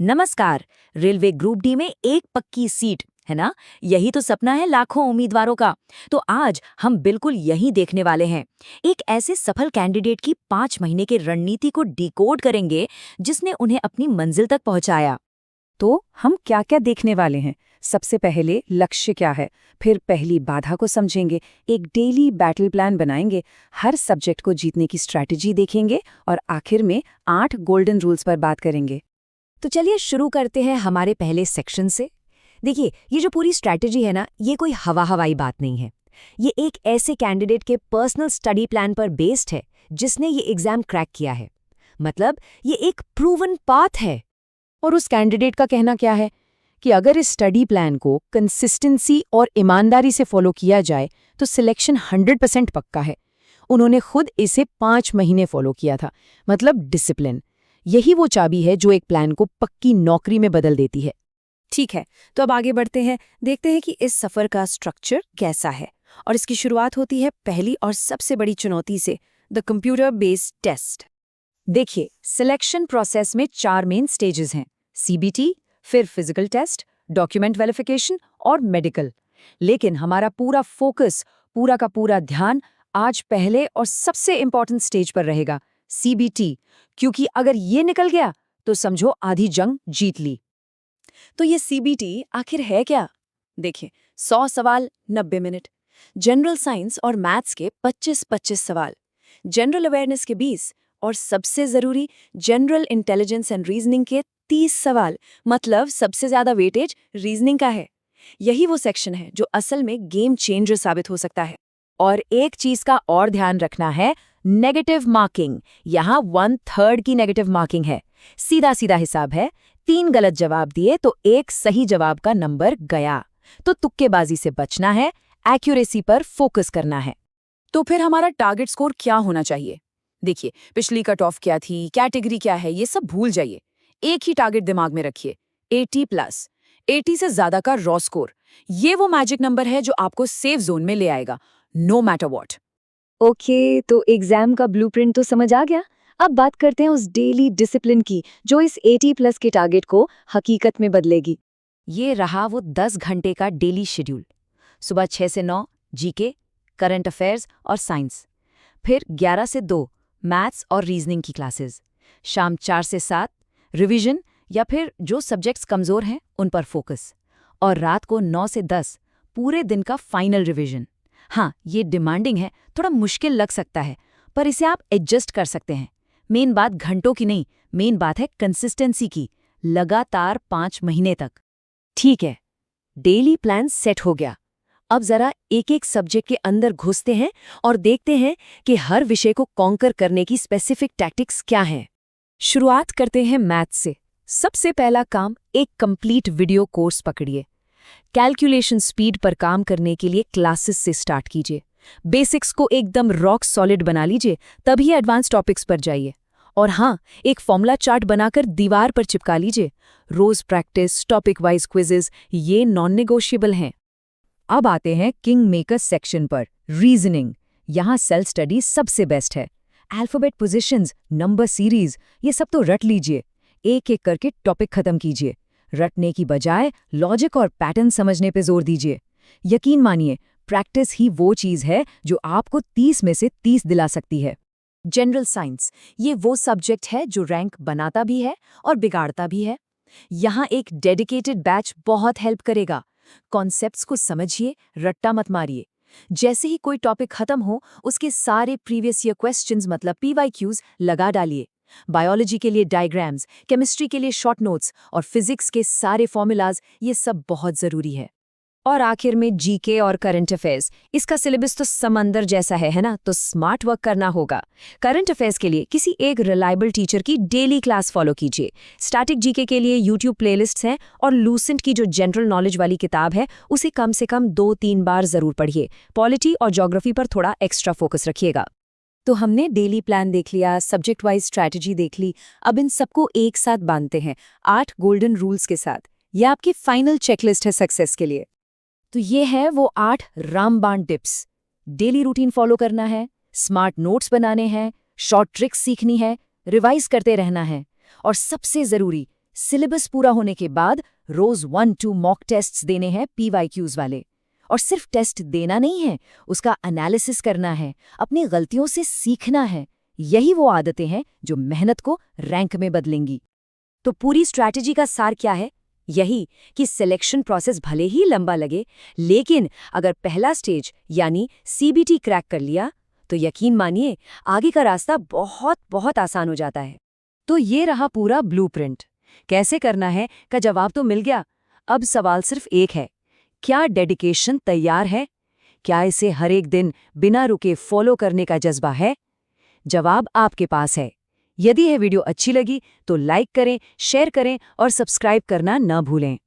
नमस्कार। Railway group D में एक पक्की सीट है ना। यही तो सपना है लाखों उम्मीदवारों का। तो आज हम बिल्कुल यही देखने वाले हैं। एक ऐसे सफल कैंडिडेट की 5 महीने की रणनीति को डिकोड करेंगे जिसने उन्हें अपनी मंजिल तक पहुंचाया। तो हम क्या क्या देखने वाले हैं? सबसे पहले लक्ष्य क्या है, फिर पहली बाधा को समझेंगे, एक डेली बैटल प्लान बनाएंगे, हर सब्जेक्ट को जीतने की स्ट्रैटेजी देखेंगे और आखिर में 8 गोल्डन रूल्स पर बात करेंगे। तो चलिए शुरू करते हैं हमारे पहले सेक्शन से। देखिए, ये जो पूरी स्ट्रैटेजी है ना, ये कोई हवाई बात नहीं है। ये एक ऐसे कैंडिडेट के पर्सनल स्टडी प्लान पर बेस्ड है जिसने ये एग्जाम क्रैक किया है। मतलब ये एक प्रूवन पाथ है। और उस कैंडिडेट का कहना क्या है कि अगर इस स्टडी प्लान को कंसिस्टेंसी और ईमानदारी से फॉलो किया जाए तो सिलेक्शन 100% पक्का है। उन्होंने खुद इसे 5 महीने फॉलो किया था, मतलब डिसिप्लिन। यही वो चाबी है जो एक प्लान को पक्की नौकरी में बदल देती है। ठीक है, तो अब आगे बढ़ते हैं, देखते हैं कि इस सफर का स्ट्रक्चर कैसा है। और इसकी शुरुआत होती है पहली और सबसे बड़ी चुनौती से, द कंप्यूटर बेस्ड टेस्ट। देखिए, सिलेक्शन प्रोसेस में 4 मेन स्टेजेस हैं: सीबीटी, फिर फिजिकल टेस्ट, डॉक्यूमेंट वेरिफिकेशन और मेडिकल। लेकिन हमारा पूरा फोकस, पूरा का पूरा ध्यान आज पहले और सबसे इंपॉर्टेंट स्टेज पर रहेगा, सीबीटी। क्योंकि अगर ये निकल गया तो समझो आधी जंग जीत ली। तो ये सीबीटी आखिर है क्या? देखिए, 100 सवाल 90 मिनट, जनरल साइंस और मैथ्स के 25-25 सवाल, जनरल अवेयरनेस के 20 और सबसे जरूरी जनरल इंटेलिजेंस एंड रीजनिंग के 30 सवाल। मतलब सबसे ज्यादा वेटेज रीजनिंग का है। यही वो सेक्शन है जो असल में गेम चेंजर साबित हो सकता है। और एक चीज का और ध्यान रखना है, नेगेटिव मार्किंग। यहाँ 1/3 की नेगेटिव मार्किंग है। सीधा सीधा हिसाब है, 3 गलत जवाब दिए तो 1 सही जवाब का नंबर गया। तो तुक्केबाजी से बचना है, एक्यूरेसी पर फोकस करना है। तो फिर हमारा टारगेट स्कोर क्या होना चाहिए? देखिए, पिछली कट ऑफ क्या थी, कैटेगरी क्या है, ये सब भूल जाइए। एक ही टारगेट दिमाग में रखिए, 80+। 80 से ज्यादा का रॉ स्कोर। ये वो मैजिक नंबर है जो आपको सेफ जोन में ले आएगा, नो मैटर व्हाट। ओके, तो एग्जाम का ब्लूप्रिंट तो समझ आ गया। अब बात करते हैं उस डेली डिसिप्लिन की जो इस 80+ के टारगेट को हकीकत में बदलेगी। ये रहा वो 10 घंटे का डेली शेड्यूल। सुबह 6 से 9 जीके, करंट अफेयर्स और साइंस। फिर 11 से 2 मैथ्स और रीजनिंग की क्लासेस। शाम 4 से 7 रिवीजन या फिर जो सब्जेक्ट्स कमज़ोर हैं उन पर फोकस। और रात को 9 से 10 पूरे दिन का फाइनल रिवीजन। हाँ, ये डिमांडिंग है, थोड़ा मुश्किल लग सकता है, पर इसे आप एडजस्ट कर सकते हैं। मेन बात घंटों की नहीं, मेन बात है कंसिस्टेंसी की, लगातार 5 महीने तक। ठीक है, डेली प्लान सेट हो गया। अब जरा एक एक सब्जेक्ट के अंदर घुसते हैं और देखते हैं कि हर विषय को कॉन्कर करने की स्पेसिफिक टैक्टिक्स क्या हैं। शुरुआत करते हैं मैथ से। सबसे पहला काम, एक कंप्लीट वीडियो कोर्स पकड़िए। कैलकुलेशन स्पीड पर काम करने के लिए क्लासेस से स्टार्ट कीजिए। बेसिक्स को एकदम रॉक सॉलिड बना लीजिए, तभी एडवांस टॉपिक्स पर जाइए। और हाँ, एक फॉर्मूला चार्ट बनाकर दीवार पर चिपका लीजिए। रोज प्रैक्टिस, टॉपिक वाइज क्विजेज, ये नॉन नेगोशिएबल हैं। अब आते हैं किंग मेकर सेक्शन पर, रीजनिंग। यहाँ सेल्फ स्टडी सबसे बेस्ट है। अल्फाबेट पोजीशंस, नंबर सीरीज, ये सब तो रट लीजिए। एक एक करके टॉपिक खत्म कीजिए। रटने की बजाय लॉजिक और पैटर्न समझने पे जोर दीजिए। यकीन मानिए, प्रैक्टिस ही वो चीज है जो आपको 30 में से 30 दिला सकती है। जनरल साइंस, ये वो सब्जेक्ट है जो रैंक बनाता भी है और बिगाड़ता भी है। यहाँ एक डेडिकेटेड बैच बहुत हेल्प करेगा। कॉन्सेप्ट्स को समझिए, रट्टा मत मारिए। जैसे ही कोई टॉपिक खत्म हो, उसके सारे प्रीवियस ईयर क्वेश्चंस मतलब PYQs लगा डालिए। बायोलॉजी के लिए डायग्राम्स, केमिस्ट्री के लिए शॉर्ट नोट्स और फिजिक्स के सारे फॉर्मूलाज, ये सब बहुत ज़रूरी है। और आखिर में जीके और करंट अफेयर्स। इसका सिलेबस तो समंदर जैसा है ना? तो स्मार्ट वर्क करना होगा। करंट अफेयर्स के लिए किसी एक रिलायबल टीचर की डेली क्लास फॉलो कीजिए। स्टैटिक जीके के लिए यूट्यूब प्लेलिस्ट्स हैं और लूसेंट की जो जनरल नॉलेज वाली किताब है उसे कम से कम 2-3 बार जरूर पढ़िए। पॉलिटी और ज्योग्राफी पर थोड़ा एक्स्ट्रा फोकस रखिएगा। तो हमने डेली प्लान देख लिया, सब्जेक्ट वाइज स्ट्रैटेजी देख ली। अब इन सबको एक साथ बांधते हैं 8 गोल्डन रूल्स के साथ। यह आपकी फाइनल चेकलिस्ट है सक्सेस के लिए। तो ये है वो 8 रामबाण टिप्स। डेली रूटीन फॉलो करना है, स्मार्ट नोट्स बनाने हैं, शॉर्ट ट्रिक्स सीखनी है, रिवाइज करते रहना है और सबसे जरूरी सिलेबस पूरा होने के बाद रोज 1-2 मॉक टेस्ट्स देने हैं PYQs वाले। और सिर्फ टेस्ट देना नहीं है, उसका एनालिसिस करना है, अपनी गलतियों से सीखना है। यही वो आदतें हैं जो मेहनत को रैंक में बदलेंगी। तो पूरी स्ट्रैटेजी का सार क्या है? यही कि सिलेक्शन प्रोसेस भले ही लंबा लगे, लेकिन अगर पहला स्टेज यानी CBT क्रैक कर लिया, तो यकीन मानिए आगे का रास्ता बहुत बहुत आसान हो जाता है। तो ये रहा पूरा ब्लूप्रिंट। कैसे करना है का जवाब तो मिल गया। अब सवाल सिर्फ एक है, क्या डेडिकेशन तैयार है? क्या इसे हर एक दिन बिना रुके फॉलो करने का जज्बा है? जवाब आपके पास है। यदि यह वीडियो अच्छी लगी तो लाइक करें, शेयर करें और सब्सक्राइब करना न भूलें।